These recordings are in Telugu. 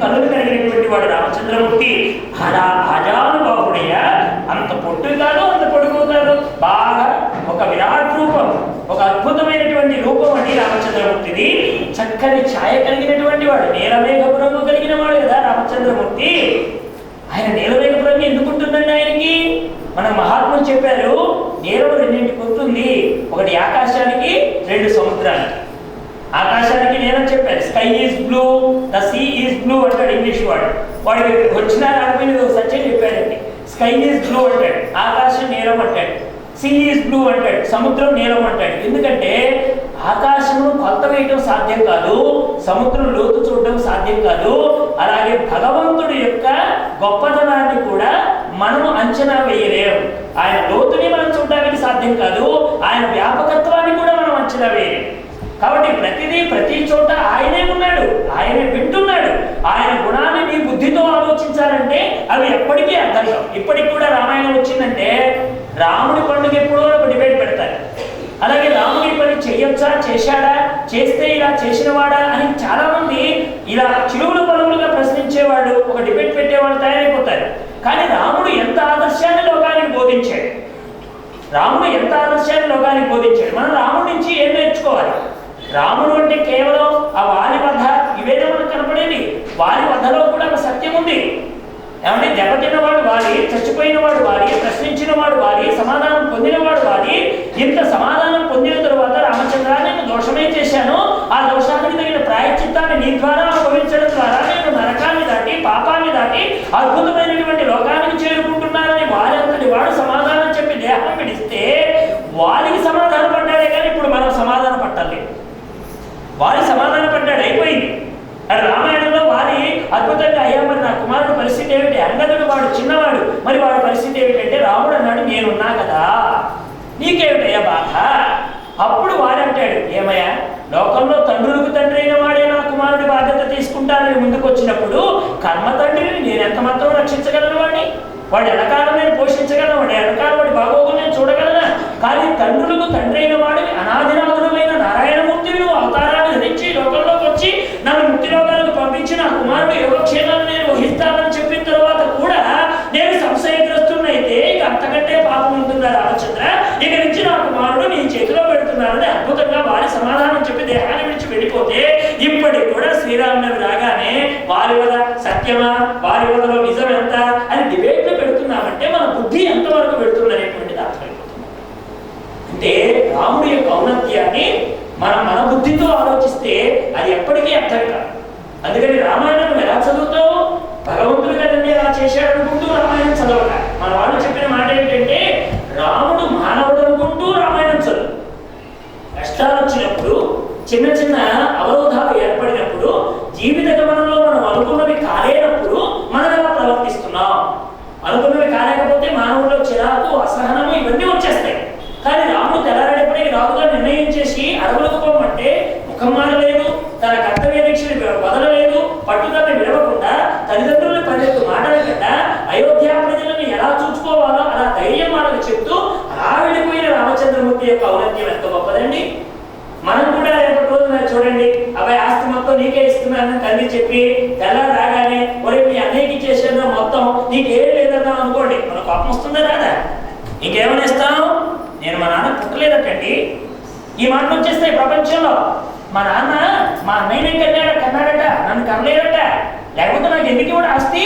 కన్నులు కలిగినటువంటి వాడు రామచంద్రమూర్తి. అలా ఆజానుబాహుడయ్యా, అంత పొట్టు కాదు, అంత పొడుగు కాదు, బాగా ఒక విరాట్ రూపం, ఒక అద్భుతమైనటువంటి రూపం అండి రామచంద్రమూర్తిది. చక్కని ఛాయ కలిగినటువంటి వాడు, నీలమేఘపు రంగు కలిగిన వాడు కదా రామచంద్రమూర్తి. ఆయన నీలమేఘపు రంగు ఎందుకుంటుందండి ఆయనకి? మన మహాత్ములు చెప్పారు, నీలం రెండింటికి ఉంటుంది, ఒకటి ఆకాశానికి, రెండు సముద్రానికి. ఆకాశానికి నీలం చెప్పారు, sky is blue, the sea is blue అంటాడు ఇంగ్లీష్ వాడు. వాడికి వచ్చినా రాకపోయినది సత్యం చెప్పాడండి. స్కై ఈజ్ బ్లూ అంటాడు, ఆకాశం నీలం అంటాడు. సీ ఈజ్ బ్లూ అంటాడు, సముద్రం నీలం అంటాడు. ఎందుకంటే ఆకాశము కొలత వేయటం సాధ్యం కాదు, సముద్రం లోతు చూడటం సాధ్యం కాదు. అలాగే భగవంతుడి యొక్క గొప్పతనాన్ని కూడా మనము అంచనా వేయలేము. ఆయన లోతుని మనం చూడడానికి సాధ్యం కాదు, ఆయన వ్యాపకత్వాన్ని కూడా మనం అంచనా వేయలేము. కాబట్టి ప్రతి చోట ఆయనే ఉన్నాడు, ఆయనే వింటున్నాడు. ఆయన గుణాన్ని నీ బుద్ధితో ఆలోచించాలంటే అవి ఎప్పటికీ అర్థం కావు. ఇప్పటికి కూడా రామాయణం వచ్చిందంటే రాముడి పండుగ ఎప్పుడో ఒక డిబేట్ పెడతారు. అలాగే రాముడి పని చెయ్యొచ్చా, చేశాడా, చేస్తే ఇలా చేసినవాడా అని చాలా మంది ఇలా చిలువులు పలువులుగా ప్రశ్నించేవాళ్ళు, ఒక డిబేట్ పెట్టేవాళ్ళు తయారైపోతారు. కానీ రాముడు ఎంత ఆదర్శాన్ని లోకానికి బోధించాడు, రాముడు ఎంత ఆదర్శాన్ని లోకానికి బోధించాడు. మనం రాముడి నుంచి ఏం నేర్చుకోవాలి? రాముడు అంటే కేవలం ఆ వారి వధ ఇవేదో మనకు కనపడేది. వారి వధలో కూడా ఒక సత్యం ఉంది. ఏమంటే దెబ్బతిన్నవాడు వారి, చచ్చిపోయిన వాడు వారి, ప్రశ్నించిన వాడు వారి, సమాధానం పొందినవాడు వారి. ఇంత సమాధానం పొందిన తరువాత రామచంద్ర, నేను దోషమే చేశాను, ఆ దోషానికి తగిన ప్రాయశ్చిత్తాన్ని నీ ద్వారా అనుభవించడం ద్వారా నేను నరకాన్ని దాటి, పాపాన్ని దాటి అద్భుతమైనటువంటి లోకానికి చేరుకుంటున్నానని వారంతటి వాడు సమాధానం చెప్పి దేహం విడిస్తే వారికి సమాధానం పడ్డాడే కానీ ఇప్పుడు మనం సమాధానం పట్టాలి. వారి సమాధానం పడ్డాడు, అయిపోయింది. రామాయణంలో వారి అద్భుతంగా అయ్యా మరి నా కుమారుడు పరిస్థితి ఏమిటి? అంగదుడు వాడు చిన్నవాడు, మరి వాడి పరిస్థితి ఏమిటంటే రాముడు అన్నాడు, నేనున్నా కదా, నీకేమిటయ్యా బాధ? అప్పుడు వాడంటాడు, ఏమయ్యా లోకంలో తండ్రులకు తండ్రి అయిన వాడే నా కుమారుడి బాధ్యత తీసుకుంటానని ముందుకు వచ్చినప్పుడు కర్మ తండ్రిని నేను ఎంత మాత్రం రక్షించగలను? వాడి ఎడకాలం నేను పోషించగలను, వాడి ఎడకాలం వాడి బాగోగులు నేను చూడగలనా? కానీ తండ్రులకు తండ్రి అయిన వాడిని అనాదినాథుడమైన నారాయణమూర్తిని నువ్వు అవతారాన్ని ధరించి లోకంలోకి వచ్చి నన్ను ముక్తి లోకాలకు పంపించి నా కుమారుడు యోగక్షేమాన్ని నేను వహిస్తానని చెప్పిన తర్వాత కూడా నేను సంశయగ్రస్తున్నైతే ఇక అంతకంటే పాపం ఉంటుందా రామచంద్ర? ఇక నుంచి నా కుమారుడు నీ చేతిలో పెడుతున్నానని అద్భుతంగా వారి సమాధానం చెప్పి దేహాన్ని విడిచి వెళ్ళిపోతే ఇప్పటికి కూడా శ్రీరాముని రాగానే వారి వద సత్యమా, వారి వదలో నిజం ఎంత అని డిబేట్లు పెడుతున్నామంటే మన బుద్ధి ఎంతవరకు పెడుతుందనేటువంటిది అర్థమైపోతుంది. అంటే రాముడి యొక్క ఔన్నత్యాన్ని మనం మన బుద్ధితో ఆలోచిస్తే అది ఎప్పటికీ అర్థం కాదు. అందుకని రామాయణం ఎలా చదువుతావు? భగవంతుడు కదండి అలా చేశాడు అనుకుంటూ రామాయణం చదవక. మన వాళ్ళు చెప్పిన మాట ఏంటంటే రాముడు మానవుడు అనుకుంటూ రామాయణం చదువు. కష్టాలు వచ్చినప్పుడు, చిన్న చిన్న అవరోధాలు ఏర్పడినప్పుడు, జీవిత గమనంలో మనం అనుకున్నవి కాలేనప్పుడు మనం ఎలా ప్రవర్తిస్తున్నాం? అనుకున్నవి కాలేకపోతే మానవుల్లో చిరాకు, అసహనము ఇవన్నీ వచ్చేస్తాయి. కానీ రాముడు తెల్లారేపటికి రాముగా నిర్ణయం చేసి అడవులకు పోమంటే ముఖం మారలేదు, తన కర్తవ్య దీక్షని వదలలేదు, పట్టుదలని విడవకుండా తల్లిదండ్రులను పన్నెత్తు మాటలకుండా అయోధ్య ప్రజలను ఎలా చూసుకోవాలో అలా ధైర్యం వాళ్ళకి చెప్తూ అలా వెళ్ళిపోయిన రామచంద్రమూర్తి యొక్క ఔన్నత్యం ఎంత గొప్పదండి. మనం కూడా రేపటి రోజున చూడండి, అబ్బాయి ఆస్తి మొత్తం నీకే ఇస్తున్నానని తండ్రి చెప్పి తెల్లారి రాగానే ఒరే మీ అన్నయ్యకి చేసేదా మొత్తం నీకేం లేదన్నా అనుకోండి, మన కోపం వస్తుందా రాదా? ఇంకేమైనా ఇస్తాం? నేను మా నాన్న పుట్టలేదటండి, ఈ మాటలు వచ్చేస్తాయి ప్రపంచంలో. మా నాన్న మా అన్నయ్యనే కన్నాడట, నన్ను కనలేదట, లేకపోతే నాకు ఎందుకు కూడా ఆస్తి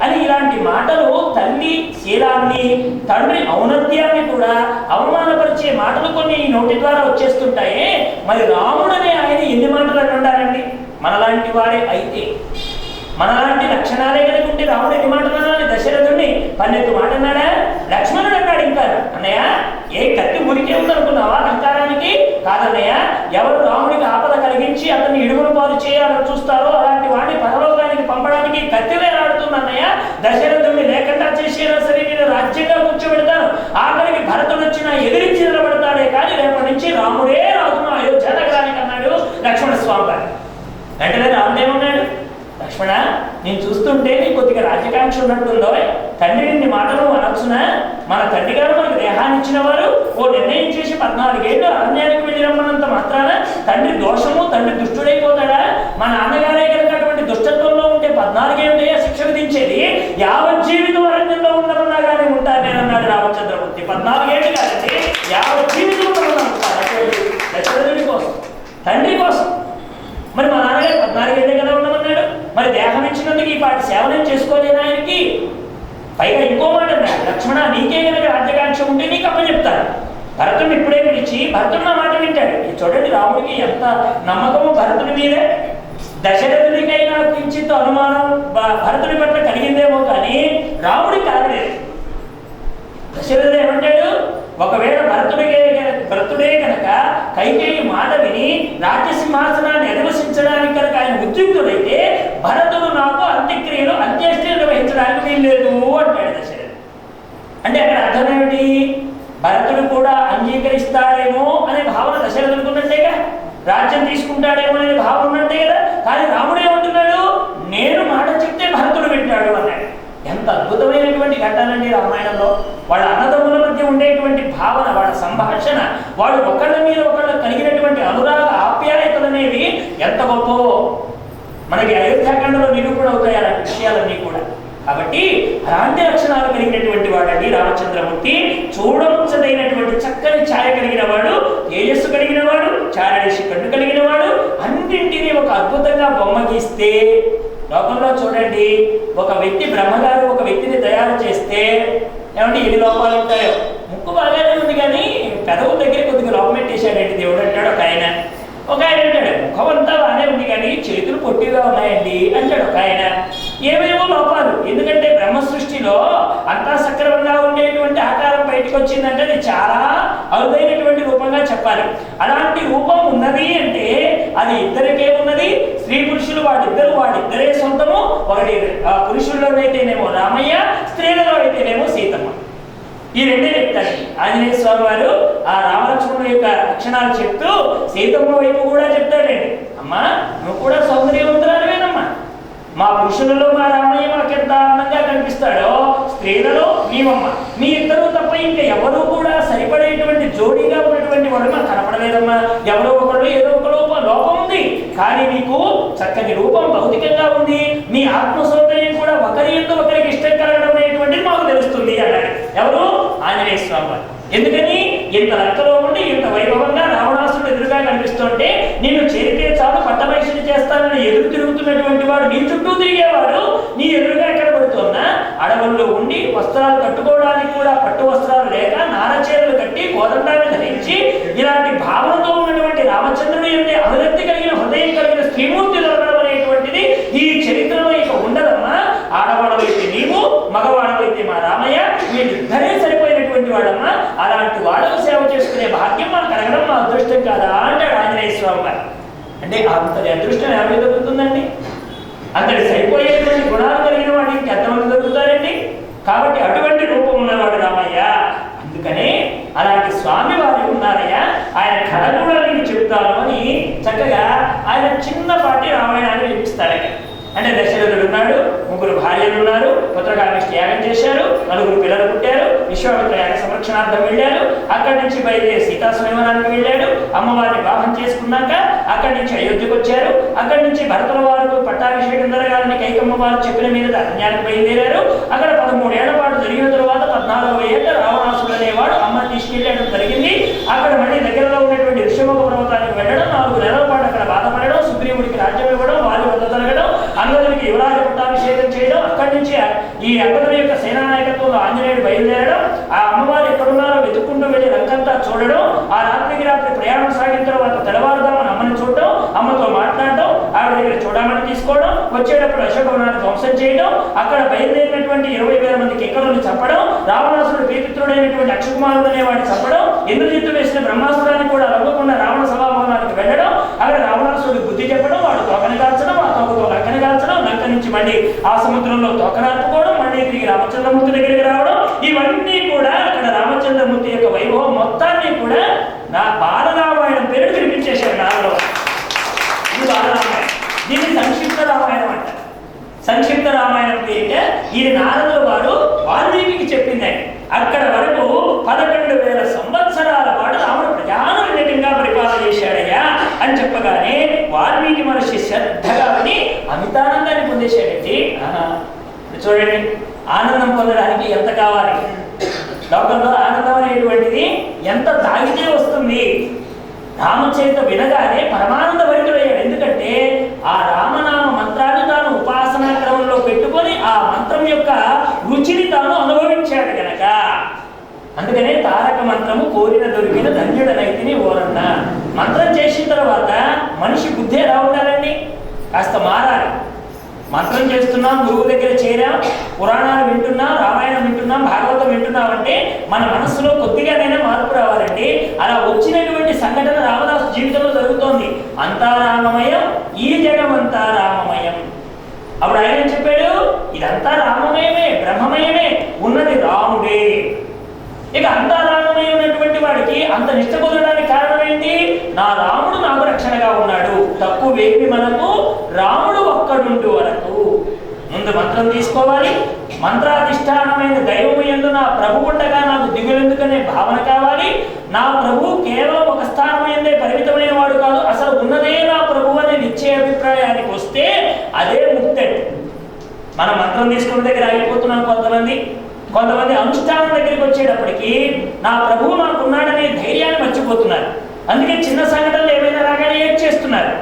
అని ఇలాంటి మాటలు తల్లి శీలాన్ని, తండ్రి ఔన్నత్యాన్ని కూడా అవమానపరిచే మాటలు కొన్ని ఈ నోటి ద్వారా వచ్చేస్తుంటాయే. మరి రాముడనే ఆయన ఎన్ని మాటలు అంటారండి? మనలాంటి వారే అయితే, మనలాంటి లక్షణాలే కలిగి ఉంటే రాముడు ఎన్ని మాటలు అనాలి? దశరథుడిని 12 మాట అన్నాడా? లక్ష్మణుడు అన్నాడు ఇంకా, అన్నయ్య ఏ కత్తి మురికే ఉందనుకున్నావా అహంకారానికి? కాదన్నయ్య, ఎవరు రాముడికి ఆపద కలిగించి అతన్ని ఇడుగులు పాలు చేయాలని చూస్తారో అలాంటి వాడిని పరలోకానికి పంపడానికి కత్తి వేలాడుతున్న అన్నయ్య, దశరథుడిని లేకుండా చేసేనా సరే నేను రాజ్యంగా కూర్చోబెడతాను, ఆఖరికి భరతుడు వచ్చినా ఎదిరించి నిలబడతాడే కానీ రేపటి నుంచి రాముడే రాజును అయోధ్య నగరానికి అన్నాడు లక్ష్మణ స్వామి గారు. వెంటనే రాముడేమన్నాడు? లక్ష్మణ, నేను చూస్తుంటే నీకు కొద్దిగా రాజ్యకాంక్ష ఉన్నట్టుందో, తండ్రి నిన్ను మాటలు అనొచ్చునా? మన తండ్రి గారు మనకు దేహాన్ని ఇచ్చిన వారు ఓ నిర్ణయం చేసి 14 ఏళ్ళు అరణ్యానికి వెళ్ళి రమ్మన్నంత మాత్రాన తండ్రి దోషము, తండ్రి దుష్టుడైపోతాడా? మా నాన్నగారే కనుక అటువంటి దుష్టత్వంలో ఉంటే ఈ పాటి సేవనం చేసుకోలేని ఆయనకి. పైగా ఇంకో మాట అన్నాడు, లక్ష్మణ నీకే కనుక రాజ్యకాంక్ష ఉంటే నీకు అప్పచెప్తాను. భరతుడిని ఇప్పుడే పిలిచి భరతుడు నా మాట వింటాడు. చూడండి రాముడికి ఎంత నమ్మకము భరతుడి మీదే. దశరథుడికైనా కించిత్ అనుమానం భరతుడి పట్ల కలిగిందేమో కానీ రాముడికి కలగలేదు. దశరథుడు ఏమంటాడు, ఒకవేళ భరతుడే కనుక కైకేయి మాట విని రాజ్యసింహాసనాన్ని అధివసించడానికి కనుక ఆయన ఉద్యుక్తుడైతే భరతుడు నాకు అంత్యక్రియలు అంత్యేష్టిలు నిర్వహించడానికి వీల్లేదు అంటాడు దశరథుడు. అంటే అక్కడ అర్థం ఏమిటి, భరతుడు కూడా అంగీకరిస్తాడేమో అనే భావన దశరథుడికి ఉన్నట్టేగా, రాజ్యం తీసుకుంటాడేమో అనే భావన ఉన్నట్టే కదా. కానీ రాముడు ఏమంటున్నాడు, నేను మాట చెప్తే భరతుడు వింటాడు అన్నాడు. ఎంత అద్భుతమైనటువంటి ఘట్టాలండి రామాయణంలో. వాళ్ళ అన్నదమ్ముల మధ్య ఉండేటువంటి భావన, వాళ్ళ సంభాషణ, వాళ్ళు ఒకళ్ళ మీద ఒకళ్ళు కలిగినటువంటి అనురాగ ఆప్యాయతలు అనేవి ఎంత గొప్ప మనకి అయోధ్యాకాండలో నిరూపణ అవుతాయి అలాంటి విషయాలన్నీ కూడా. కాబట్టి అలాంటి లక్షణాలు కలిగినటువంటి వాడండి రామచంద్రమూర్తి. చూడముచ్చదైనటువంటి చక్కని ఛాయ కలిగిన వాడు, తేజస్సు కలిగిన వాడు, చారడేసి కన్ను కలిగిన వాడు, అన్నింటినీ ఒక అద్భుతంగా బొమ్మ గీస్తే లోకంలో చూడండి, ఒక వ్యక్తి బ్రహ్మగారు ఒక వ్యక్తిని తయారు చేస్తే ఏమంటే ఎన్ని లోపాలు ఉంటాయో. ముక్కు బాగానే ఉంది కానీ పెదవు దగ్గర కొద్దిగా లోపం పెట్టేశాడండి దేవుడు అంటాడు ఒక ఆయన. ఒక ఆయన అంటాడు ముఖం అంతా బాగానే ఉంది కానీ చేతులు పొట్టిగా ఉన్నాయండి అంటాడు ఒక ఆయన. ఏవేవో లోపాలు. ఎందుకంటే బ్రహ్మ సృష్టిలో అంతా సక్రమంగా ఉండేటువంటి ఆకారం బయటకు వచ్చిందంటే అది చాలా అరుదైనటువంటి రూపంగా చెప్పాలి. అలాంటి రూపం ఉన్నది అంటే అది ఇద్దరికే ఉన్నది. స్త్రీ పురుషులు వాడిద్దరే సొంతము. ఒకటి పురుషుల్లో అయితేనేమో రామయ్య, స్త్రీలలో అయితేనేమో సీతమ్మ. ఈ రెండే చెప్తారు ఆంజనేయ స్వామి వారు. ఆ రామలక్ష్మణుల యొక్క లక్షణాలు చెప్తూ సీతమ్మ వైపు కూడా చెప్తాడండి, అమ్మా నువ్వు కూడా సౌందర్యవంతురాలువేనమ్మా. మా పురుషులలో మా రామయ్య మాకెంత ఆనందంగా కనిపిస్తాడో స్త్రీలలో నీవమ్మ. మీ ఇద్దరు తప్ప ఇంకా ఎవరు కూడా సరిపడేటువంటి జోడీగా ఉన్నటువంటి వాడు మాకు కనపడలేదమ్మా. ఎవరో ఒకళ్ళు ఏదో ఒక లోపం ఉంది, కానీ మీకు చక్కని రూపం భౌతికంగా ఉంది. మీ ఆత్మ సౌందర్యం కూడా ఒకరి ఎందు ఒకరికి ఇష్టం కలగడం అనేటువంటిది మాకు తెలుస్తుంది అన్నాడు. ఎవరు? ఆంజనేయ స్వామి వారు. ఎందుకని ఇంత లెక్కలో ఉండి ఇంత వైభవంగా రావణాసురుడు ఎదురుగా కనిపిస్తుంటే నిన్ను చేరితే చాలు పట్టమహిషిని చేస్తానని ఎదురు తిరుగుతున్నటువంటి వాడు నీ చుట్టూ తిరిగేవాడు నీ ఎదురుగా ఎక్కడ పడుతున్నా అడవుల్లో ఉండి వస్త్రాలు కట్టుకోవడానికి కూడా పట్టు వస్త్రాలు లేక నారచీరలు కట్టి కోదండాన్ని ధరించి ఇలాంటి భావనతో ఉన్నటువంటి రామచంద్రుడు అంటే అనురక్తి కలిగిన హృదయం కలిగిన శ్రీమూర్తి దొరకడం అనేటువంటిది ఈ చరిత్రలో ఇక ఉండదమ్మా. ఆడవాడవైతే నీవు, మగవాడవైతే మా రామయ్య, వీళ్ళిద్దరే సరిపోయినటువంటి వాడమ్మా. అలాంటి వాళ్ళకు సేవ చేసుకునే భాగ్యం మనకు కలగడం మా అదృష్టం కాదా అంటాడు ఆంజనేయ స్వామి వారు. అంటే అంతటి అదృష్టం ఎవరికి దొరుకుతుందండి? అంతటి సరిపోయేటువంటి గుణాలు కలిగిన వాడికి ఎంతమంది దొరుకుతారండి? కాబట్టి అటువంటి రూపం ఉన్నవాడు రామయ్య. అందుకనే అలాంటి స్వామి వారు ఉన్నారయ్యా. ఆయన కథ కూడా నేను చెప్తాను అని చక్కగా ఆయన చిన్నపాటి రామాయణాన్ని వినిపిస్తాడు. అంటే దశరథుడు ఉన్నాడు, 3 భార్యలు ఉన్నారు, పుత్రకామేష్టి యాగం చేశారు, 4 పిల్లలు పుట్టారు, విశ్వామిత్ర యాగ సంరక్షణార్థం వెళ్ళారు. అక్కడి నుంచి బయలుదేరి సీతా స్వయంవరానికి వెళ్ళాడు. అమ్మవారిని వివాహం చేసుకున్నాక అక్కడి నుంచి అయోధ్యకు వచ్చారు. అక్కడి నుంచి భరతుల వారు పట్టాభిషేకం జరగాలని కైకమ్మ వారు చెప్పిన మీద అరణ్యానికి బయలుదేరారు. అక్కడ 13 ఏళ్ల పాటు జరిగిన తర్వాత 14వ ఏట రావణాసుడు అనేవాడు అమ్మ తీసుకెళ్ళడం జరిగింది. అక్కడ మళ్ళీ దగ్గరలో ఉన్నటువంటి ఋషిముఖ పర్వతానికి వెళ్ళడం, 4 నెలల పాటు అక్కడ బాధపడడం, సుగ్రీవుడికి రాజ్యం ఇవ్వడం, వారి వద్ద జరగడం, అంగదుడికి యువరాజ పట్టాభిషేకం చేయడం. అక్కడి నుంచి ఈ అంగదుడి యొక్క సేనా నాయకత్వంలో ఆంజనేయుడు బయలుదేరడం, ఆ అమ్మవారు ఎక్కడున్నారో వెతుక్కుంటూ వెళ్ళి లంకంతా చూడడం, ఆ రాత్రికి రాత్రి ప్రయాణం సాగిన తర్వాత తెల్లవారుదామని అమ్మని చూడడం, అమ్మతో మాట్లాడడం, ఆవిడ దగ్గర చూడమని తీసుకోవడం, వచ్చేటప్పుడు అశోకవనాన్ని ధ్వంసం చేయడం, అక్కడ బయలుదేరినటువంటి 20,000 మంది కింకరులను చంపడం, రావణాసురుడు ప్రీతిత్రుడైనటువంటి అక్షకుమారుడు అనేవాడిని చంపడం, ఇంద్రజిత్తు వేసిన బ్రహ్మాస్త్రాన్ని కూడా లొంగకుండా రావణ సభాభవనానికి వెళ్ళడం, అక్కడ రావణాసురుడు బుద్ధి చెప్పడం, వాడు తోకని కాల్చడం, ఆ తోకతో లంకని కాల్చడం, లంక నుంచి మళ్ళీ ఆ సముద్రంలో తోకనార్పుకోవడం, మళ్ళీ తిరిగి రామచంద్రమూర్తి దగ్గరికి రావడం, ఇవన్నీ కూడా అక్కడ రామచంద్రమూర్తి యొక్క వైభవం మొత్తాన్ని కూడా నా బాలరామాయణం పేరు వినిపించేశారు నాలో. ఇది బాలరామాయణం. దీన్ని సంక్షిప్త రామాయణం అంటారు. సంక్షిప్త రామాయణం పేరిట ఇది నారదుల వారు వాల్మీకి చెప్పిందండి. అక్కడ వరకు 11,000 సంవత్సరాల పాటు రాముడు ప్రజానునికంగా పరిపాలన చేశాడయ్యా అని చెప్పగానే వాల్మీకి మహర్షి శ్రద్ధగా విని అమితానందాన్ని పొందేశాడండి. చూడండి, ఆనందం పొందడానికి ఎంత కావాలి? లోకంలో ఆనందం అనేటువంటిది ఎంత తాగితే వస్తుంది. రామచరిత వినగానే పరమానంద భరితుడయ్యాడు. ఎందుకంటే ఆ రామనామ మంత్రాన్ని తాను ఉపాసనా క్రమంలో అందుకనే తారక మంత్రము కోరిన దొరికిన ధన్యుడనైతిని ఓరన్న. మంత్రం చేసిన తర్వాత మనిషి బుద్ధి ఎలా ఉండాలండి? కాస్త మారాలి. మంత్రం చేస్తున్నాం, గురువు దగ్గర చేరాం, పురాణాలు వింటున్నాం, రామాయణం వింటున్నాం, భాగవతం వింటున్నాం అంటే మన మనస్సులో కొద్దిగానైనా మార్పు రావాలండి. అలా వచ్చినటువంటి సంఘటన రామదాసు జీవితంలో జరుగుతోంది. అంతా రామమయం, ఈ జగమంతా రామమయం. అప్పుడు ఆయన ఏం చెప్పాడు? ఇదంతా రామమయమే, బ్రహ్మమయమే, ఉన్నది రాముడే. ఇక అంతా రామమయమైనటువంటి వాడికి అంత నిష్ట కుదరడానికి కారణం ఏంటి? నా రాముడు నాకు రక్షణగా ఉన్నాడు, తక్కువేమి మనకు రాముడు ఒక్కడుంటూ వరకు. ముందు మంత్రం తీసుకోవాలి. మంత్రాధిష్టానమైన దైవము యందు నా ప్రభు ఉండగా నాకు దిగులెందుకనే భావన కావాలి. నా ప్రభు కేవలం ఒక స్థానమైందే పరిమితమైన వాడు కాదు, అసలు ఉన్నదే నా ప్రభు అనే నిశ్చయ అభిప్రాయానికి వస్తే అదే ముక్తి. మన మంత్రం తీసుకున్న దగ్గర ఆగిపోతున్నాం కొంతమంది అనుష్ఠానం దగ్గరికి వచ్చేటప్పటికి నా ప్రభువు నాకున్నాడనే ధైర్యాన్ని మర్చిపోతున్నారు. అందుకే చిన్న సంఘటనలు ఏమైనా రాగానే ఏడ్చేస్తున్నారు.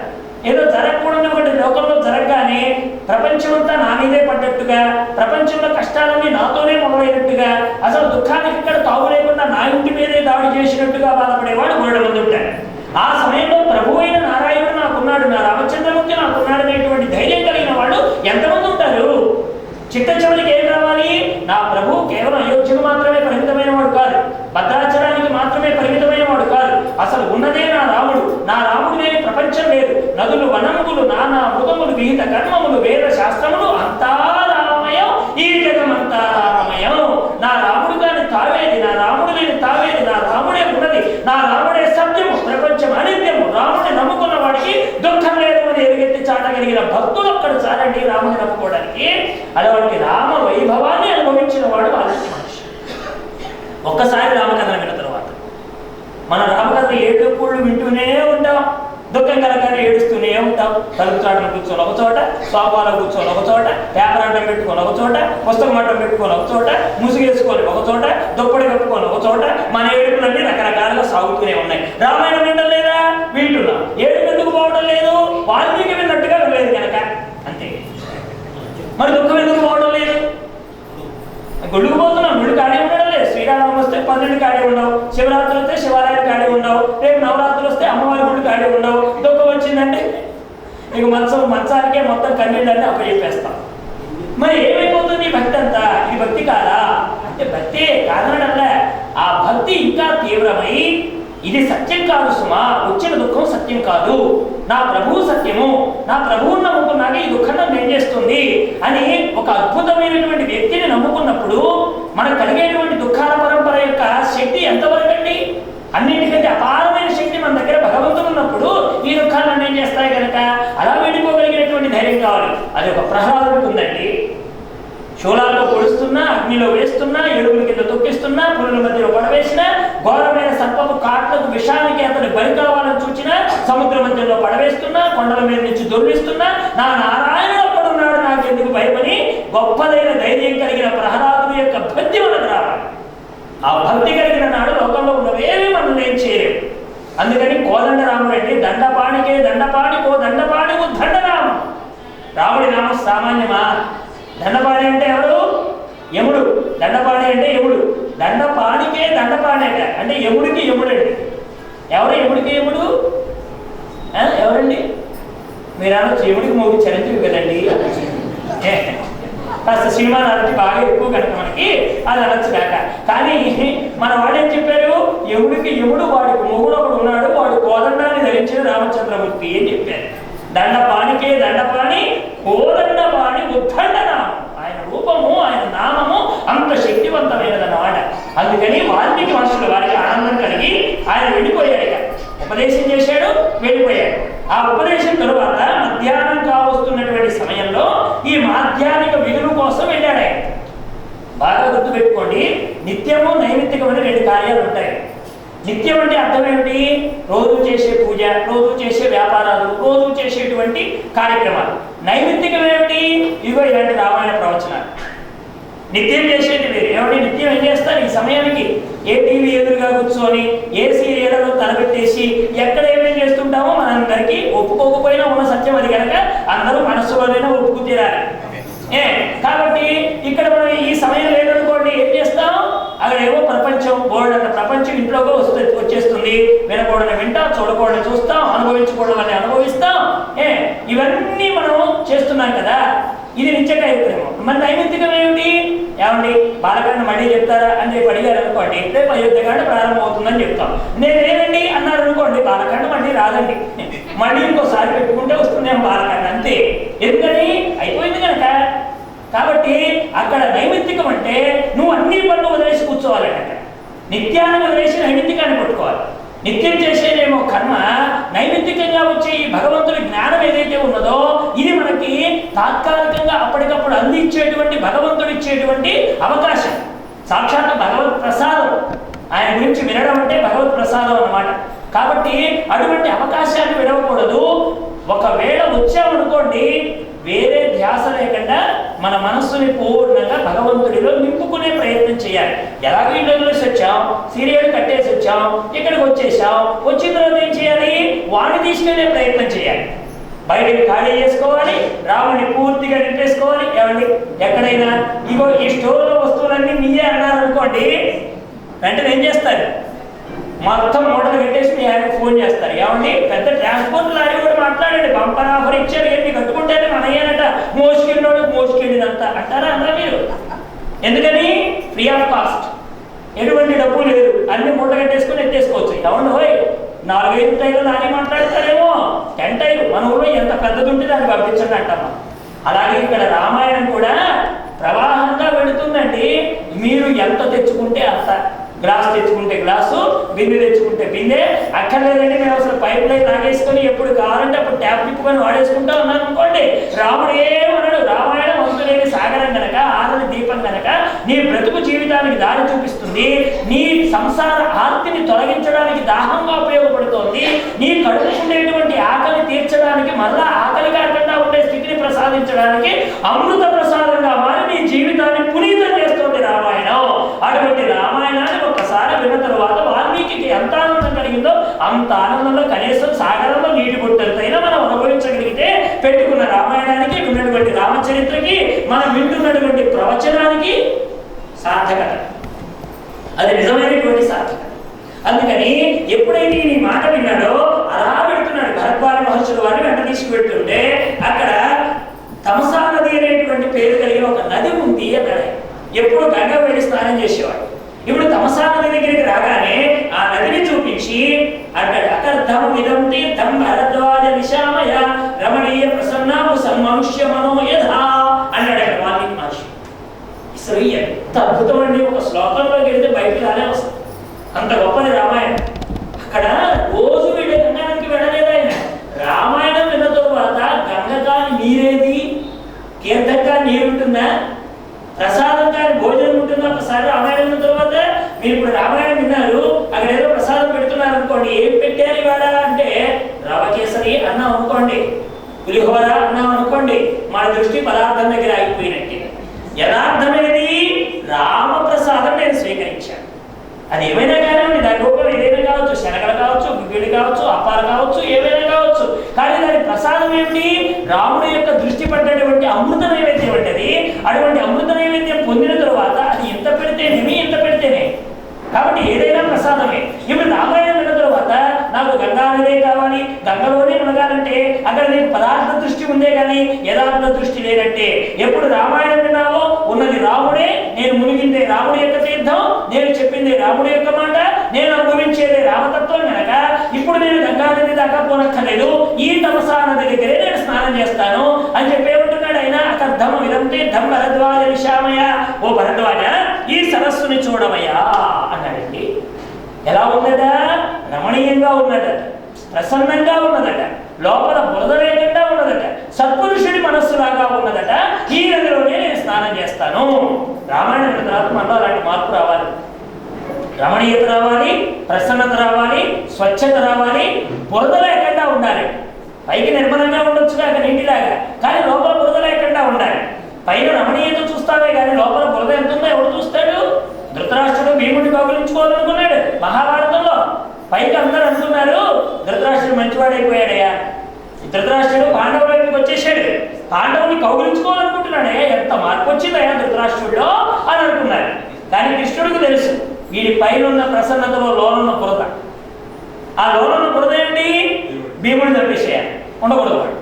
ఏదో జరగకూడదు ఒకటి లోకంలో జరగగానే ప్రపంచమంతా నా మీదే పడ్డట్టుగా, ప్రపంచంలో కష్టాలన్నీ నాతోనే మొదలైనట్టుగా, అసలు దుఃఖానికి ఇక్కడ తావు లేకుండా నా ఇంటి మీదే దాడి చేసినట్టుగా బాధపడేవాడు బోలెడు మంది ఉంటారు. ఆ సమయంలో ప్రభు అయిన నారాయణుడు నాకున్నాడు, నా రామచంద్రమూర్తి నాకున్నాడు అనేటువంటి ధైర్యం కలిగిన వాడు ఎంతమంది ఉంటారు? చిట్ట చివరికి ఏం రావాలి? నా ప్రభు కేవలం అయోధ్యకు మాత్రమే పరిమితమైన వాడు కాదు, భద్రాచలానికి మాత్రమే పరిమితమైన వాడు కాదు, అసలు ఉన్నదే నా రాముడు. నా రాముడు లేని ప్రపంచం లేదు. నదులు, వనములు, నానా మృగములు, విహిత కర్మములు, వేద శాస్త్రములు అంతా రామమయం, ఈ జగమంతా రామమయం. నా రాముడు కాని తావేది, నా రాముడు లేని తావేది, నా రాముడే ఉన్నది, నా రాముడే సత్యము, ప్రపంచం అనిత్యము. రాముడిని నమ్ముకున్న వాడికి దుఃఖం లేదు అని ఎలుగెత్తి చాటగలిగిన భక్తులు ఒక్కడు చాలండి రాముడిని నమ్ముకోవడానికి. అలాంటి రామ వైభవాన్ని అనుభవించిన వాడు అలాంటి మనిషి. ఒక్కసారి రామకథను విన్న తర్వాత మన రామకథను ఏడుపుళ్ళు వింటూనే ఉంటాం, దుఃఖం కలగానే ఏడుస్తూనే ఉంటాం. తలుపు చాటను కూర్చొని ఒక చోట, సోఫాలో కూర్చొని ఒక చోట, పేపర్ అడ్డం పెట్టుకొని ఒక చోట, పుస్తకం అడ్డం పెట్టుకొని ఒక చోట, ముసుగేసుకొని ఒక చోట, దుప్పటి కప్పుకొని ఒక చోట, మన ఏడుపులన్నీ రకరకాలుగా సాగుతూనే ఉన్నాయి. రామాయణం వినడం లేదా? వింటున్నాం. ఏడుపు ఎందుకు పోవడం లేదు? వాల్మీకి విన్నట్టుగా వినలేదు కనుక అంతే. మరి దుఃఖం ఎందుకు పోవడం లేదు? గుళ్ళుకు పోతున్నాం, గుళ్ళు ఖాళీ ఉండడం లేదు. శ్రీరామం వస్తే 12 ఖాళీ ఉండవు, శివరాత్రులు వస్తే శివాలయాలు ఖాళీ ఉండవు, రేపు నవరాత్రులు వస్తే అమ్మవారి గుళ్ళు ఖాళీ ఉండవు. దుఃఖం వచ్చిందంటే ఇక మంచానికే మొత్తం కన్నీళ్ళన్నీ అప్పచెప్పేస్తాం. మరి ఏమైపోతుంది భక్తి అంతా? ఇది భక్తి కాదా అంటే భక్తే కాదనడంలే. ఆ భక్తి ఇంకా తీవ్రమై ఇది సత్యం కాదు సుమా, వచ్చిన దుఃఖం సత్యం కాదు, నా ప్రభువు సత్యము, నా ప్రభువుని నమ్ముకున్నాక ఈ దుఃఖం నన్ను ఏం చేస్తుంది అని ఒక అద్భుతమైనటువంటి వ్యక్తిని నమ్ముకున్నప్పుడు మనకు కలిగేటువంటి దుఃఖాల పరంపర యొక్క శక్తి ఎంతవరకు అండి? అన్నింటికంటే అపారమైన శక్తి మన దగ్గర భగవంతుడు ఉన్నప్పుడు ఈ దుఃఖాలు నన్ను ఏం చేస్తాయి కనుక అలా వెళ్ళిపోగలిగినటువంటి ధైర్యం కావాలి. అది ఒక ప్రహ్లాదుడికి ఉందండి. శూలాల్లో పొడుస్తున్నా, అగ్నిలో వేస్తున్నా, ఎడుగుల కింద తొక్కిస్తున్నా, పులుల మధ్యలో పడవేసినా, ఘోరమైన సర్పము కాట్లకు విషానికి అతను బలి కావాలని చూచినా, సముద్ర మధ్యలో పడవేస్తున్నా, కొండల మీద నుంచి దొర్లిస్తున్నా, నా నారాయణుడు ఒక్కడున్నాడు నాకెందుకు భయమని గొప్పదైన ధైర్యం కలిగిన ప్రహ్లాదుని యొక్క భక్తి మనకు రావాలి. ఆ భక్తి కలిగిన నాడు లోకంలో ఉన్నవేవి మనం ఏం చేయలేము. అందుకని కోదండ రాముడు అంటే దండపాణికే దండపాణికో దండపాణికు దండరాము. రాముడి నామం సామాన్యమా? దండపాణి అంటే ఎవరు? యముడు. దండపాణి అంటే యముడు. దండపాణికే దండపాణి అంటే యముడికి యముడండి. ఎవరు యముడికి యముడు? ఎవరండి? మీరు అనొచ్చు యముడికి మూడు చిరంజీవి కదండి. కాస్త సినిమా నడిచి బాగా ఎక్కువ కనుక మనకి అది అనొచ్చు కాక. కానీ మన వాడు ఏం చెప్పారు? యముడికి యముడు, వాడికి మొగుడు ఒకడు ఉన్నాడు, వాడు కోదండాన్ని ధరించిన రామచంద్రమూర్తి అని చెప్పారు. దండపాణికే దండపాణి కోదండపాణి ఉద్దండనామం. ఆయన రూపము, ఆయన నామము అంత శక్తివంతమైనదన్నమాట. అందుకని వాల్మీకి మనుషులు వారికి ఆనందం కలిగి ఆయన వెళ్ళిపోయాడు. ఉపదేశం చేశాడు, వెళ్ళిపోయాడు. ఆ ఉపదేశం తరువాత మధ్యాహ్నం కావస్తున్నటువంటి సమయంలో ఈ మాధ్యాహ్నిక విధుల కోసం వెళ్ళాడు ఆయన. బాగా గుర్తుపెట్టుకోండి, నిత్యము నైమిత్తికమైన 2 కార్యాలు ఉంటాయి. నిత్యం అంటే అర్థం ఏమిటి? రోజు చేసే పూజ, రోజు చేసే వ్యాపారాలు, రోజు చేసేటువంటి కార్యక్రమాలు. నైమిత్తికం ఏమిటి? ఇదిగో ఇలాంటి రామాయణ ప్రవచనాలు. నిత్యం చేసేది వేరు. ఏమిటి నిత్యం ఏం చేస్తారు? ఈ సమయానికి ఏ టీవీ ఎదురుగా కూర్చొని ఏ సీరియల్లో తలపెట్టేసి ఎక్కడ ఏమేం చేస్తుంటామో మనందరికీ ఒప్పుకోకపోయినా ఉన్న సత్యం అది కనుక అందరూ మనస్సులోనైనా ఒప్పుకు తీరాలి. కాబట్టి ఇక్కడ మనం ఈ సమయం లేదనుకోండి ఏం చేస్తాం? అక్కడేమో ప్రపంచం బోర్డన్న ప్రపంచం ఇంట్లోకి వచ్చేస్తుంది. వినకూడని వింటాం, చూడకూడని చూస్తాం, అనుభవించకూడదని అనుభవిస్తాం. ఇవన్నీ మనం చేస్తున్నాం కదా. ఇది నిత్యకైత్రము. మన నైమిత్తికం ఏమిటి? ఏమండి బాలకాండ మళ్ళీ చెప్తారా అని చెప్పి అడిగారు అనుకోండి, రేపు అయోధ్యకాండ ప్రారంభం అవుతుందని చెప్తాం. నేను లేదండి అన్నారు అనుకోండి, బాలకాండ మళ్ళీ రాదండి, మళ్ళీ ఇంకోసారి పెట్టుకుంటే వస్తుందేమో బాలకాండ, అంతే. ఎందుకని అయిపోయింది కనుక. కాబట్టి అక్కడ నైమిత్తికం అంటే నువ్వు అన్ని పనులు వదిలేసి కూర్చోవాలండి. అక్కడ నిత్యాన్ని వదిలేసి నైమిత్తికాన్ని పట్టుకోవాలి. నిత్యం చేసేదేమో కర్మ, నైమిత్తికంగా వచ్చే ఈ భగవంతుడి జ్ఞానం ఏదైతే ఉన్నదో ఇది మనకి తాత్కాలికంగా అప్పటికప్పుడు అందించేటువంటి భగవంతుడు ఇచ్చేటువంటి అవకాశం. సాక్షాత్ భగవత్ ప్రసాదం. ఆయన గురించి వినడం అంటే భగవత్ ప్రసాదం అన్నమాట. కాబట్టి అటువంటి అవకాశాన్ని విడవకూడదు. ఒకవేళ వచ్చామనుకోండి, వేరే ధ్యాస లేకుండా మన మనస్సుని పూర్ణంగా భగవంతుడిలో నింపుకునే ప్రయత్నం చేయాలి. ఎలాగో ఇంట్లో వచ్చాం, సీరియల్ కట్టేసి వచ్చాం, ఇక్కడికి వచ్చేసాం, వచ్చిన తర్వాత ఏం చేయాలి? వాడిని తీసుకెళ్లే ప్రయత్నం చేయాలి. బయటని ఖాళీ చేసుకోవాలి, రాముని పూర్తిగా నింపేసుకోవాలి. ఏమండి ఎక్కడైనా ఇగో ఈ స్టోర్లో వస్తువులన్నీ మీయే అన్నారనుకోండి, వెంటనే ఏం చేస్తారు? మొత్తం మూటలు పెట్టేసి మీ ఆయనకు ఫోన్ చేస్తారు. ఏమండి పెద్ద ట్రాన్స్పోర్ట్ లారీ కూడా మాట్లాడండి, బంపర్ ఆఫర్ ఇచ్చారు, ఏంటి కట్టుకుంటేనే మన అయ్యానట, మోసుకెళ్ళినోడు మోసుకెళ్ళినంత అంటారా అందరూ మీరు? ఎందుకని? ఫ్రీ ఆఫ్ కాస్ట్, ఎటువంటి డబ్బు లేదు, అన్ని మూట కట్టేసుకుని ఎత్తేసుకోవచ్చు. అవును హోయ్ 4-5 టైర్లు నాని మాట్లాడతారేమో, 10 టైర్లు మన ఊళ్ళో ఎంత పెద్దది ఉంటే దాన్ని పంపించండి అంటామా. అలాగే ఇక్కడ రామాయణం కూడా ప్రవాహంగా వెళుతుందండి. మీరు ఎంత తెచ్చుకుంటే అంత. గ్లాస్ తెచ్చుకుంటే గ్లాసు, బిందె తెచ్చుకుంటే బిందె. అక్కర్లేదండి మేము అసలు పైప్ లైన్ లాగేసుకొని ఎప్పుడు కావాలంటే అప్పుడు ట్యాప్ తిప్పుకొని వాడేసుకుంటా ఉన్నాను అనుకోండి, రాముడు ఏమన్నాడు? రామాయణం వంతులేని సాగరం గనక, ఆరని దీపం గనక నీ బ్రతుకు జీవితానికి దారి చూపిస్తుంది, నీ సంసార ఆర్తిని తొలగించడానికి దాహంగా ఉపయోగపడుతోంది, నీ కడుపుకుండేటువంటి ఆకలి తీర్చడానికి, మళ్ళా ఆకలి కాకుండా ఉండే స్థితిని ప్రసాదించడానికి అమృత ప్రసాదంగా మారి నీ జీవితాన్ని పునీతం చేస్తుంది రామాయణం. అటువంటి రామాయణాన్ని ఒక్కసారి విన్న తర్వాత వాల్మీకి ఎంత ఆనందం కలిగిందో అంత ఆనందంలో కనీసం సాగరంలో నీటి బొట్టెలతైనా మనం అనుభవించగలిగితే, పెట్టుకున్న రామాయణానికి, విన్నటువంటి రామచరిత్రకి, మనం వింటున్నటువంటి ప్రవచనానికి సార్థకత, అది నిజమైనటువంటి సార్థకత. అందుకని ఎప్పుడైతే ఈ మాట విన్నాడో అలా పెడుతున్నాడు. భరద్వాజ మహర్షుల వారిని వెంట తీసుకువెళ్తుంటే అక్కడ తమసా నది అనేటువంటి పేరు కలిగిన ఒక నది ఉంది అన్నాడు. ఎప్పుడు గంగ వెళ్ళి స్నానం చేసేవాడు. ఇప్పుడు తమసా నది దగ్గరికి రాగానే ఆ నదిని చూపించి అన్నాడు, అకర్ధం ఇదం తీర్థం భరద్వాజ నిశామయ రమణీయ ప్రసన్నాము సన్మనుష్య మనోయధా అన్నాడు అక్కడ వాల్మీకి మహర్షి. అసలు ఎంత అద్భుతమండి, ఒక శ్లోకంలోకి వెళ్తే బయటకు రానే వస్తుంది, అంత గొప్పది రామాయణం. అక్కడ రోజు వీళ్ళ గంగానికి వెళ్ళలేదు ఆయన. రామాయణం విన్న తరువాత గంగగా నీరేది, తీర్థంగా నీరు ఉంటుందా, ప్రసాదం కానీ భోజనం ఉంటుందా? ఒకసారి రామాయణం విన్న తర్వాత మీరు ఇప్పుడు రామాయణం విన్నారు, అక్కడ ఏదో ప్రసాదం పెడుతున్నారు అనుకోండి, ఏం పెట్టారు ఇవాళ అంటే రవకేసరి అన్నాం అనుకోండి, పులిహోర అన్నాం అనుకోండి, మన దృష్టి పదార్థం దగ్గర ఆగిపోయినట్టే. యథార్థమైనది రామప్రసాదం నేను స్వీకరించాను. అది ఏమైనా కానివ్వండి, దాని రూపం ఏదైనా కావచ్చు, శనగలు కావచ్చు, గుగ్గిళ్ళు కావచ్చు, అప్పాలు కావచ్చు, ఏమైనా కావచ్చు. కానీ దాని ప్రసాదం ఏమిటి? రాముడి యొక్క దృష్టి పడ్డటువంటి అమృత నైవేద్యం అంటే అటువంటి అమృత నైవేద్యం పొందిన తరువాత అది ఎంత పెడితేనేమి, ఎంత పెడితేనే. కాబట్టి ఏదైనా ప్రసాదమే. ఇప్పుడు రామాయణం విన్న తరువాత నాకు గంగా నదే కావాలి, గంగలోనే మునగాలంటే అక్కడ నీకు పదార్థ దృష్టి ఉందే కానీ యథార్థ దృష్టి లేదంటే. ఎప్పుడు రామాయణం విన్నావో ఉన్నది రాముడే, నేను మునిగిందే రాముడి యొక్క తీర్థం, నేను చెప్పిందే రాముడి యొక్క మాట, నేను అనుభవించేదే రామతత్వం కనుక ఇప్పుడు నేను గంగా నది దాకా పోనక్కర్లేదు, ఈ తమసా నది దగ్గరే నేను స్నానం చేస్తాను అని చెప్పేమంటున్నాడు ఆయన. అకర్ధం ఇదం తీర్థం భరద్వాజ నిశామయ, ఓ భరద్వాజ ఈ సరస్సుని చూడవయ్యా అన్నాడండి. ఎలా ఉన్నదా? రమణీయంగా ఉన్నదట, ప్రసన్నంగా ఉన్నదట, లోపల బురద లేకుండా ఉన్నదట, సత్పురుషుడి మనస్సులాగా ఉన్నదట. ఈ నదిలోనే నేను స్నానం చేస్తాను. రామాయణం తర్వాత మనలో అలాంటి మార్పు రావాలి, రమణీయత రావాలి, ప్రసన్నత రావాలి, స్వచ్ఛత రావాలి, బురద లేకుండా ఉండాలి. పైకి నిర్మలంగా ఉండొచ్చు కాక నీటిలాగా, కానీ లోపల బురద లేకుండా ఉండాలి. పైన రమణీయత చూస్తావే కానీ లోపల బురద ఎంత ఉందో ఎవరు చూస్తాడు? ధృతరాష్ట్రుడు భీముడిని కౌగిలించుకోవాలనుకున్నాడు మహాభారతంలో. పైకి అందరూ అనుకున్నారు ధృతరాష్ట్రుడు మంచివాడైపోయాడయ్యా, ధృతరాష్ట్రుడు పాండవుల వైపుకి వచ్చేసాడు, పాండవుని కౌగిలించుకోవాలనుకుంటున్నాడయ్యా, ఎంత మార్పు వచ్చిందయ్యా ధృతరాష్ట్రుడిలో అని అనుకున్నారు. కానీ కృష్ణుడికి తెలుసు వీడి పైన ఉన్న ప్రసన్నతలో లోనున్న బురద. ఆ లోనున్న బురద ఏంటి? భీముడిని చంపేసేయాలి, ఉండకూడదు వాడు.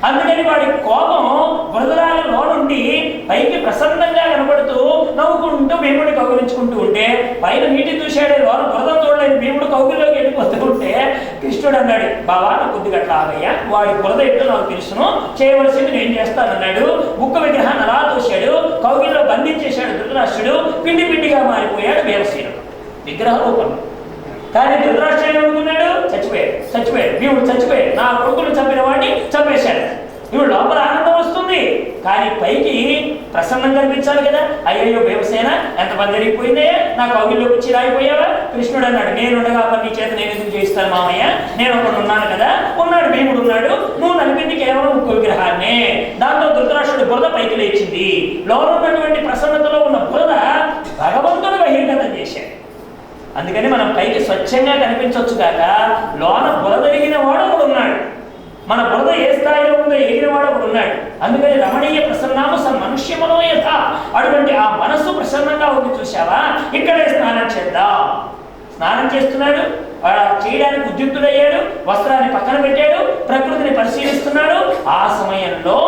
అందుకని వాడి కోపం బురదలాగా లోనుండి పైకి ప్రసన్నంగా కనబడుతూ నవ్వుకుంటూ భీముడి కౌగిలించుకుంటూ ఉంటే పైన నీటి చూశాడే లోన బురద చూడలేని భీముడు కౌగిల్లోకి వెళ్ళిపోతూ ఉంటే కృష్ణుడు అన్నాడు, బావా నా కొద్దిగా అట్లా ఆగయ్యా, వాడి బురద ఏంటో నాకు తెలుసును, చేయవలసింది నేను చేస్తానన్నాడు. బుక్క విగ్రహాన్ని అలా తోశాడు, కౌగిల్లో బంధించేశాడు ధృతరాష్ట్రుడు. పిండి పిండిగా మారిపోయాడు వీరసేనుడు విగ్రహ రూపంలో. కానీ ధృతరాష్ట్రుడు అనుకున్నాడు, చచ్చిపోయాడు భీముడు చచ్చిపోయాడు, నా కొడుకును చంపిన వాడిని చంపేశాడు. ఇప్పుడు లోపల ఆనందం వస్తుంది, కానీ పైకి ప్రసన్నం కనిపించాలి కదా. అయ్యయ్యో భీమసేన ఎంత పని జరిగిపోయిందే, నా కౌగిల్లోకి వచ్చి రాయిపోయావా? కృష్ణుడు అన్నాడు, నేనుండగా పని చేత నేను ఎందుకు చేయిస్తాను మామయ్య, నేను ఒకడు ఉన్నాను కదా. ఉన్నాడు, భీముడు ఉన్నాడు, నువ్వు నలిపింది కేవలం ఇంకో విగ్రహాన్నే. దాంతో ధృతరాష్ట్రుడు బురద పైకి లేచింది. లోపల ఉన్నటువంటి ప్రసన్నతలో ఉన్న బురద భగవంతుడు బహిర్గతం చేశాడు. అందుకని మనం పైకి స్వచ్ఛంగా కనిపించవచ్చు కాక లోన బురద ఎగిన వాడు ఒకడు ఉన్నాడు. మన బురద ఏ స్థాయిలో ఉందో ఎగిన వాడు ఒకడు ఉన్నాడు. అందుకని రమణీయ ప్రసన్నాము మనుష్య మనోయథ, అటువంటి ఆ మనస్సు ప్రసన్నంగా ఉంది చూసావా, ఇక్కడే స్నానం చేద్దాం. స్నానం చేస్తున్నాడు, చేయడానికి ఉద్యుక్తుడయ్యాడు, వస్త్రాన్ని పక్కన పెట్టాడు, ప్రకృతిని పరిశీలిస్తున్నాడు. ఆ సమయంలో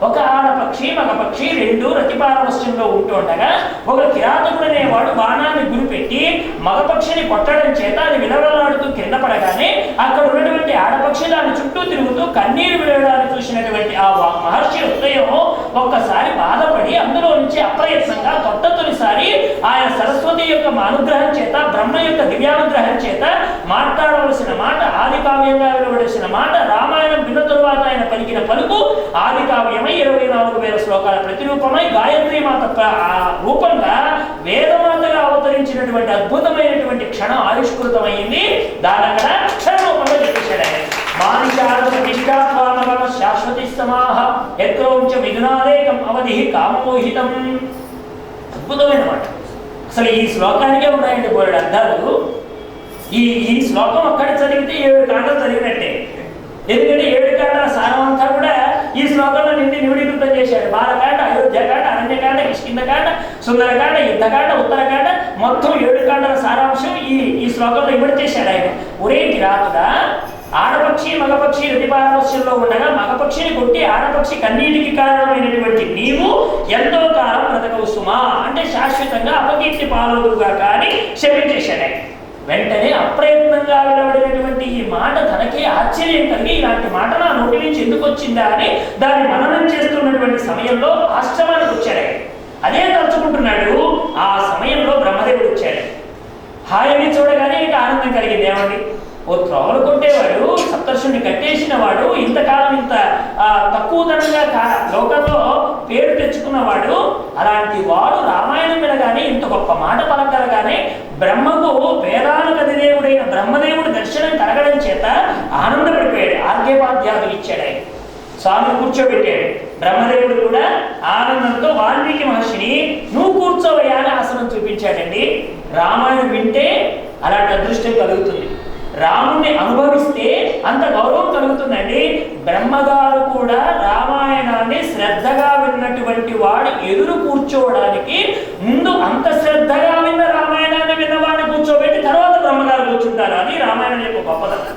ఒక ఆడపక్షి మగపక్షి రెండు రతిపారవశ్యంలో ఉంటుండగా ఒక కిరాతకుడు అనేవాడు బాణాన్ని గురిపెట్టి మగపక్షిని కొట్టడం చేత అది విలవలాడుతూ కింద పడగానే అక్కడ ఉన్నటువంటి ఆడపక్షి దాని చుట్టూ తిరుగుతూ కన్నీరు విడవడాన్ని చూసినటువంటి ఆ మహర్షి హృదయం ఒక్కసారి బాధపడి అందులో నుంచి అప్రయత్నంగా తొలిసారి ఆయన సరస్వతి యొక్క అనుగ్రహం చేత బ్రహ్మ యొక్క దివ్యానుగ్రహం చేత మాట్లాడవలసిన మాట, ఆది కావ్యంగా వినవలసిన మాట రామాయణం విన్న తరువాత ఆయన పలికిన పలుకు ఆది కావ్యమై 24,000 శ్లోకాల ప్రతిరూపమై గాయత్రి మాత రూపంగా వేదమాతగా అవతరించినటువంటి అద్భుతమైనటువంటి క్షణం ఆవిష్కృతమైంది. దాని అక్కడ క్షణరూపంగా చెప్పేశాడు ఆయన. మానిషార్థ శాశ్వతి సమాహ యత్రోంచ మిథునాదేకం అవధి కామమోహితం. అద్భుతమైన మాట. అసలు ఈ శ్లోకానికే ఉన్నాయండి బోలెడు అర్థాలు. ఈ శ్లోకం అక్కడ చదివితే 7 కాండలు చదివినట్టే. ఎందుకంటే 7 కాండల సారమంతా కూడా ఈ శ్లోకంలో నివిడీకృతం చేశాడు. బాలకాండ, అయోధ్యకాండ, అరణ్యకాండ, కిష్కింధకాండ, సుందరకాండ, యుద్ధకాండ, ఉత్తరకాండ, మొత్తం 7 కాండల సారాంశం ఈ శ్లోకంలో ఇవ్వడి చేశాడు ఆయన. ఒరే కిరాతుడా, ఆడపక్షి మగపక్షి రతిపారవశ్యంలో ఉండగా మగపక్షిని కొట్టి ఆడపక్షి కన్నీటికి కారణమైనటువంటి నీవు ఎంతో కాలం బ్రతకవు సుమా అంటే శాశ్వతంగా అపకీర్తి పాలవుగా కానీ శపించేశాడు. వెంటనే అప్రయత్నంగా వెలువడినటువంటి ఈ మాట తనకి ఆశ్చర్యం కలిగి ఇలాంటి మాట నా నోటి నుంచి ఎందుకు వచ్చిందా అని దాన్ని మననం చేస్తున్నటువంటి సమయంలో ఆశ్రమానికి వచ్చాడు. అదే తలుచుకుంటున్నాడు. ఆ సమయంలో బ్రహ్మదేవుడు వచ్చాడు. హాయిని చూడగానే ఇక ఆనందం కలిగింది. ఏమండి, ఓ త్రోవలు కొట్టేవాడు, సప్తర్షుని కట్టేసిన వాడు, ఇంతకాలం ఇంత తక్కువతనంగా లోకంలో పేరు తెచ్చుకున్నవాడు, అలాంటి వాడు రామాయణం వినగానే ఇంత గొప్ప మాట పలకగానే బ్రహ్మకు వేదాలకు అధిదేవుడైన బ్రహ్మదేవుడు దర్శనం కలగడం చేత ఆనందపడిపోయాడు. ఆర్ఘ్యపాద్యాదులు ఇచ్చాడు ఆయన. స్వామిని కూర్చోబెట్టాడు. బ్రహ్మదేవుడు కూడా ఆనందంతో వాల్మీకి మహర్షిని నువ్వు కూర్చోవయ్యా అని ఆసనం చూపించాడండి. రామాయణం వింటే అలాంటి అదృష్టం కలుగుతుంది. రాముణ్ణి అనుభవిస్తే అంత గౌరవం కలుగుతుందండి. బ్రహ్మగారు కూడా రామాయణాన్ని శ్రద్ధగా విన్నటువంటి వాడు ఎదురు కూర్చోవడానికి ముందు అంత శ్రద్ధగా విన్న రామాయణాన్ని విన్నవాడిని కూర్చోబెట్టి తర్వాత బ్రహ్మగారు కూర్చుంటారు. అది రామాయణం యొక్క గొప్పదనం.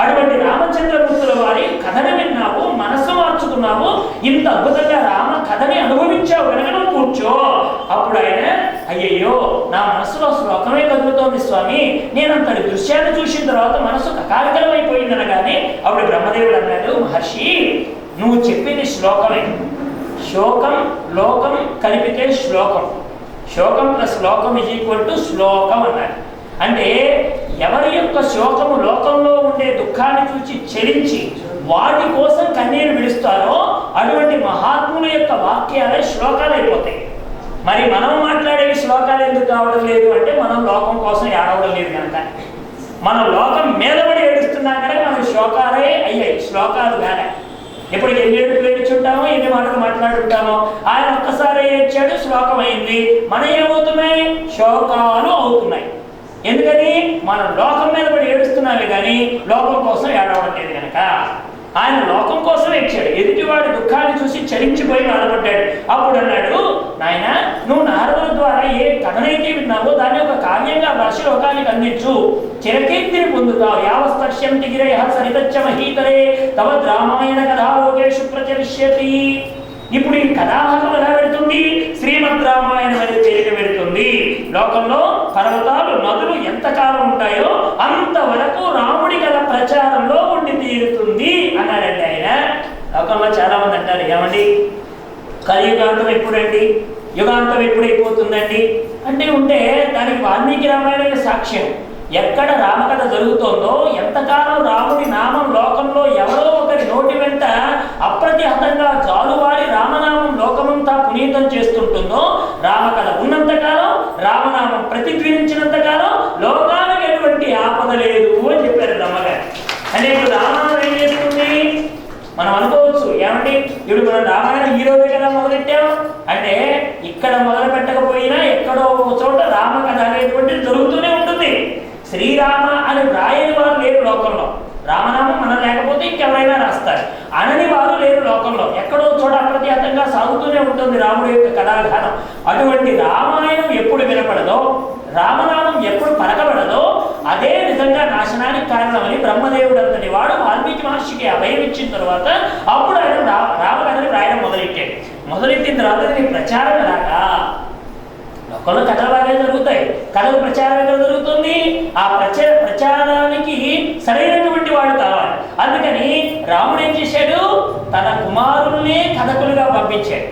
అటువంటి రామచంద్రమూర్తుల వారి కథని విన్నావు, మనస్సు మార్చుకున్నావు, ఇంత అద్భుతంగా రామ కథని అనుభవించావు కనుక నువ్వు కూర్చో. అప్పుడు ఆయన, అయ్యయ్యో నా మనస్సులో శ్లోకమే కదులుతోంది స్వామి, నేనంతటి దృశ్యాన్ని చూసిన తర్వాత మనస్సు కకాలికలమైపోయింది అనగానే అప్పుడు బ్రహ్మదేవుడు అన్నాడు, మహర్షి నువ్వు చెప్పింది శ్లోకమే. శోకం లోకం కలిపితే శ్లోకం, శోకం ప్లస్ లోకం = శ్లోకం అన్నాడు. అంటే ఎవరి యొక్క శోకము లోకంలో ఉండే దుఃఖాన్ని చూసి చెలించి వాటి కోసం కన్నీరు విడుస్తారో అటువంటి మహాత్ముల యొక్క వాక్యాలే శ్లోకాలు అయిపోతాయి. మరి మనం మాట్లాడేవి శ్లోకాలు ఎందుకు కావడం లేదు అంటే మనం లోకం కోసం ఏడవడం లేదు కనుక. మనం లోకం మీదపడి ఏడుస్తున్నాం కనుక మనం శ్లోకాలే అయ్యాయి, శ్లోకాలు కాదా. ఇప్పుడు ఎన్ని ఏడుపులు ఏడ్చుంటామో, ఎన్ని మాటలు మాట్లాడుంటామో. ఆయన ఒక్కసారి ఏడ్చాడు, శ్లోకం అయింది. మనం ఏమవుతున్నాయి? శోకాలు అవుతున్నాయి. ఎందుకని మనం లోకం మీద పడి ఏడుస్తున్నామే కానీ లోకం కోసం ఏడవడం లేదు కనుక. ఆయన లోకం కోసం ఏడ్చాడు. ఎదుటివాడి దుఃఖాన్ని చూసి చలించిపోయి బాధపడ్డాడు. అప్పుడు అన్నాడు, నాయన నువ్వు నారదుల ద్వారా ఏ కథ కథనైతే విన్నావో దాన్ని ఒక కావ్యంగా రాసి లోకానికి అందించు, చిరకీర్తిని పొందుతావు. యావస్తక్ష్యంతి గిరయ సరితచ్చ మహీతరే తవ రామాయణ కథాలోకేషు ప్రచరిష్యతి. ఇప్పుడు ఈ కథాభాగం ఎలా పెడుతుంది? శ్రీమద్ రామాయణం అనే పేరుకి పెడుతుంది. లోకంలో పర్వతాలు నదులు ఎంతకాలం ఉంటాయో అంతవరకు రాముడి కథ ప్రచారంలో ఉండి తీరుతుంది అన్నారండి ఆయన. లోకంలో చాలా మంది అంటారు, ఏమండి కలియుగాంతం ఎప్పుడండి, యుగాంతం ఎప్పుడైపోతుందండి అంటే ఉంటే దానికి వాల్మీకి రామాయణమే సాక్ష్యం. ఎక్కడ రామకథ జరుగుతోందో, ఎంతకాలం రాముడి నామం లోకంలో ఎవరో ఒకరి నోటి వెంట అప్రతిహతంగా జాలువారి రామనామం లోకమంతా పునీతం చేస్తుంటుందో, రామకథ ఉన్నంతకాలం, రామనామం ప్రతిధ్వనించినంతకాలం లోకానికి ఎటువంటి ఆపద లేదు అని చెప్పారు రమ్మగారు. అంటే ఇప్పుడు రామనామం ఏం చేస్తుంది? మనం అనుకోవచ్చు, ఏమండి ఇప్పుడు మనం రామాయణం ఈ రోజే కదా మొదలెట్టాం అంటే, ఇక్కడ మొదలు పెట్టకపోయినా ఎక్కడో ఒక చోట రామకథ అనేటువంటిది జరుగుతూనే ఉంటుంది. శ్రీరామ అని రాయని వారు లేరు లోకంలో. రామనామం మనం లేకపోతే ఇంకెవరైనా రాస్తారు. అనని వారు లేరు లోకంలో. ఎక్కడో చోట అప్రతిహతంగా సాగుతూనే ఉంటుంది రాముడి యొక్క కథాధానం. అటువంటి రామాయణం ఎప్పుడు వినపడదో, రామనామం ఎప్పుడు పలకబడదో అదే విధంగా నాశనానికి కారణమని బ్రహ్మదేవుడు అంతటి వాడు వాల్మీకి మహర్షికి అభయం ఇచ్చిన తర్వాత అప్పుడు ఆయన రామకథని రాయడం మొదలెట్టాడు. మొదలెట్టిన తర్వాత దీనికి ప్రచారం ఎలాగా? లోకంలో కథలు బాగా జరుగుతాయి, కథలు ప్రచారం ఎక్కడ జరుగుతుంది? ఆ ప్రచారానికి సరైనటువంటి వాడు కావాలి. అందుకని రాముడు ఏం చేశాడు? తన కుమారుల్నే కథకులుగా పంపించాడు.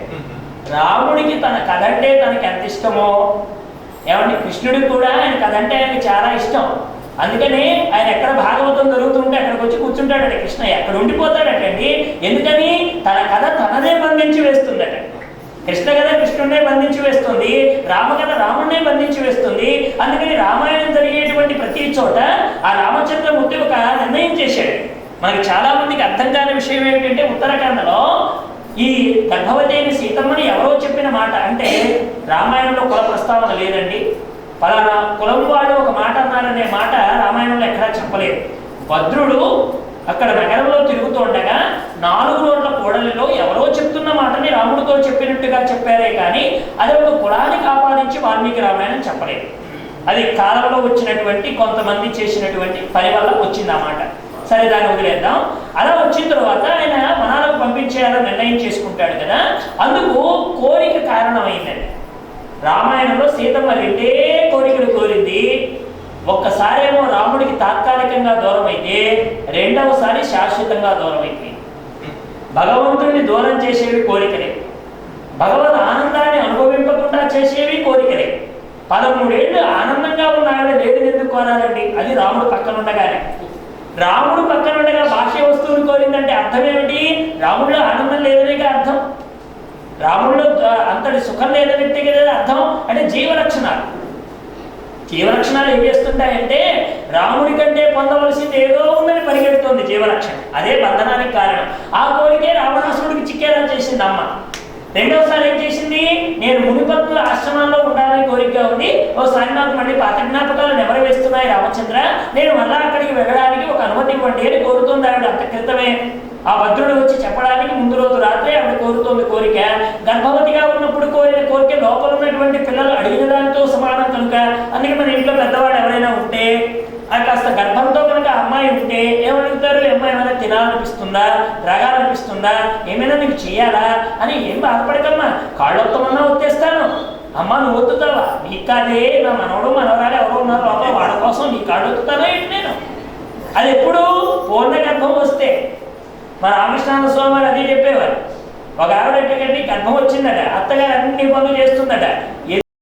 రాముడికి తన కథ అంటే తనకి ఎంత ఇష్టమో, ఏమంటే కృష్ణుడికి కూడా ఆయన కథ అంటే ఆయనకి చాలా ఇష్టం. అందుకని ఆయన ఎక్కడ భాగవతం జరుగుతుంటే అక్కడికి వచ్చి కూర్చుంటాడట కృష్ణ, ఎక్కడ ఉండిపోతాడటండి. ఎందుకని? తన కథ తననే బంధించి వేస్తుందట. కృష్ణ కథ కృష్ణుడినే బంధించి వేస్తుంది, రామకథ రాముడినే బంధించి వేస్తుంది. అందుకని రామాయణం జరిగేటువంటి ప్రతి చోట ఆ రామచంద్రమూర్తి ఒక నిర్ణయం చేశాడు. మనకి చాలా మందికి అర్థం కాని విషయం ఏమిటంటే, ఉత్తరాఖండలో ఈ గర్భవతి అయిన సీతమ్మని ఎవరో చెప్పిన మాట. అంటే రామాయణంలో కుల ప్రస్తావన లేదండి, పలానా కులం వాడు ఒక మాట అన్నారనే మాట రామాయణంలో ఎక్కడా చెప్పలేదు. భద్రుడు అక్కడ నగరంలో తిరుగుతుండగా 4 రోడ్ల కూడలిలో ఎవరో చెప్తున్న మాటని రాముడితో చెప్పినట్టుగా చెప్పారే కానీ అది ఒక కులానికి ఆపాదించి వాల్మీకి రామాయణం చెప్పలేదు. అది కాలంలో వచ్చినటువంటి కొంతమంది చేసినటువంటి పని వల్ల వచ్చింది ఆ మాట. సరే, దాన్ని వదిలేద్దాం. అలా వచ్చిన తర్వాత ఆయన వనాలకు పంపించేయాలని నిర్ణయం చేసుకుంటాడు కదా, అందుకు కోరిక కారణమైందండి. రామాయణంలో సీతమ్మ 2 కోరికలు కోరింది. ఒక్కసారేమో రాముడికి తాత్కాలికంగా దూరం అయితే, రెండవసారి శాశ్వతంగా దూరం అయిపోయింది. భగవంతుడిని దూరం చేసేవి కోరికలే, భగవద్ ఆనందాన్ని అనుభవింపకుండా చేసేవి కోరికలే. 13 ఏళ్ళు ఆనందంగా ఉన్న ఆవిడ లేదని ఎందుకు కోరాలండి? అది రాముడు పక్కనుండగానే. రాముడు పక్కనుండగా బాహ్య వస్తువుని కోరిందంటే అర్థం ఏమిటి? రాముడిలో ఆనందం లేదనేగా అర్థం, రాముడిలో అంతటి సుఖం లేదనేట్టే కదా అర్థం. అంటే జీవలక్షణాలు ఏం చేస్తుంటాయంటే, రాముడి కంటే పొందవలసింది ఏదో ఉందని పరిగెడుతోంది జీవలక్షణం. అదే బంధనానికి కారణం. ఆ కోరికే రావణాసురుడికి చిక్కేలా చేసింది అమ్మ. రెండవసారి ఏం చేసింది? నేను మునిపత్తుల ఆశ్రమంలో ఉండాలని కోరికగా ఉంది, ఓసారి నాకు మళ్ళీ పాత జ్ఞాపకాలు నెమరు వేస్తున్నాయి రామచంద్ర, నేను మళ్ళా అక్కడికి వెళ్ళడానికి ఒక అనుమతి ఇవ్వండి అని కోరుతుంది ఆవిడ. అంత క్రితమే ఆ భద్రుడు వచ్చి చెప్పడానికి ముందు రోజు రాత్రి ఆవిడ కోరుతోంది కోరిక. గర్భవతిగా ఉన్నప్పుడు కోరిన కోరిక లోపల ఉన్నటువంటి పిల్లలు అడిగిన దానితో సమానం కనుక, అందుకే మన ఇంట్లో పెద్దవాడు ఎవరైనా ఉంటే, అది కాస్త గర్భంతో కనుక అమ్మాయి ఉంటే ఏమడుగుతారు? అమ్మాయి ఏమైనా తినాలనిపిస్తుందా, త్రాగాలనిపిస్తుందా, ఏమైనా నీకు చెయ్యాలా అని. ఏం బాధపడకమ్మా, కాళ్ళొత్తమన్నా ఒత్తేస్తాను. అమ్మ నువ్వు ఒత్తుతావా? నీకు కాదే, నా మనవడు మనవరాలు ఎవరో ఉన్నారు లోపల, వాళ్ళ కోసం నీ కాళ్ళు ఒత్తుతానా ఏంటి నేను? అది ఎప్పుడు? పూర్ణ గర్భం వస్తే. మా రామకృష్ణానంద స్వామి వారు అదే చెప్పేవారు. ఒక ఆవిడ గర్భం వచ్చిందట, అత్తగారు అన్ని పనులు చేస్తుందట.